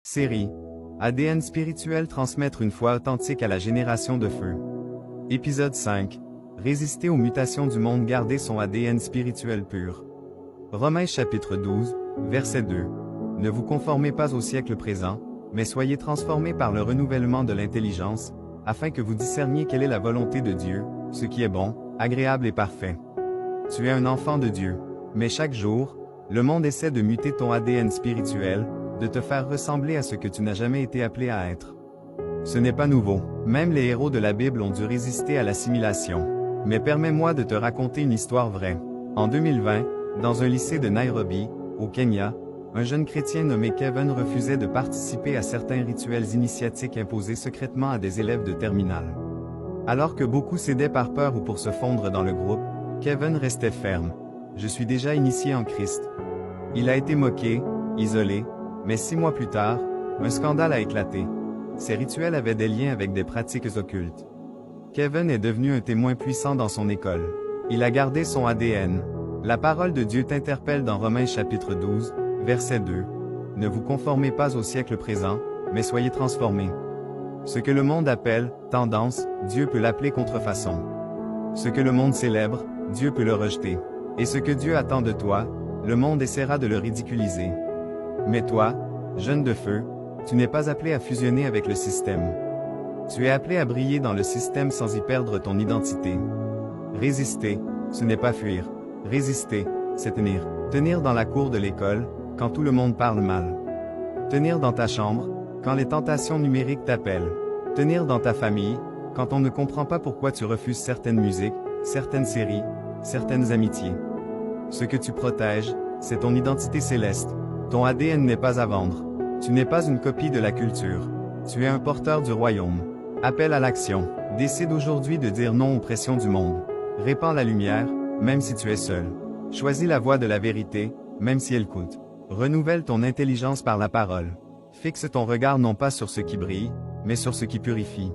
Série ADN spirituel, transmettre une foi authentique à la génération de feu. Épisode 5. Résister aux mutations du monde, garder son ADN spirituel pur. Romains chapitre 12, verset 2. Ne vous conformez pas au siècle présent, mais soyez transformés par le renouvellement de l'intelligence, afin que vous discerniez quelle est la volonté de Dieu, ce qui est bon, agréable et parfait. Tu es un enfant de Dieu, mais chaque jour, le monde essaie de muter ton ADN spirituel, de te faire ressembler à ce que tu n'as jamais été appelé à être. Ce n'est pas nouveau, même les héros de la Bible ont dû résister à l'assimilation. Mais permets-moi de te raconter une histoire vraie. En 2020, dans un lycée de Nairobi, au Kenya, un jeune chrétien nommé Kevin refusait de participer à certains rituels initiatiques imposés secrètement à des élèves de terminale. Alors que beaucoup cédaient par peur ou pour se fondre dans le groupe, Kevin restait ferme. « Je suis déjà initié en Christ. » Il a été moqué, isolé, mais 6 mois plus tard, un scandale a éclaté. Ces rituels avaient des liens avec des pratiques occultes. Kevin est devenu un témoin puissant dans son école. Il a gardé son ADN. La parole de Dieu t'interpelle dans Romains chapitre 12, verset 2. Ne vous conformez pas au siècle présent, mais soyez transformés. Ce que le monde appelle tendance, Dieu peut l'appeler contrefaçon. Ce que le monde célèbre, Dieu peut le rejeter. Et ce que Dieu attend de toi, le monde essaiera de le ridiculiser. Mais toi, jeune de feu, tu n'es pas appelé à fusionner avec le système. Tu es appelé à briller dans le système sans y perdre ton identité. Résister, ce n'est pas fuir. Résister, c'est tenir. Tenir dans la cour de l'école, quand tout le monde parle mal. Tenir dans ta chambre, quand les tentations numériques t'appellent. Tenir dans ta famille, quand on ne comprend pas pourquoi tu refuses certaines musiques, certaines séries, certaines amitiés. Ce que tu protèges, c'est ton identité céleste. Ton ADN n'est pas à vendre. Tu n'es pas une copie de la culture. Tu es un porteur du royaume. Appel à l'action. Décide aujourd'hui de dire non aux pressions du monde. Répands la lumière, même si tu es seul. Choisis la voie de la vérité, même si elle coûte. Renouvelle ton intelligence par la parole. Fixe ton regard non pas sur ce qui brille, mais sur ce qui purifie.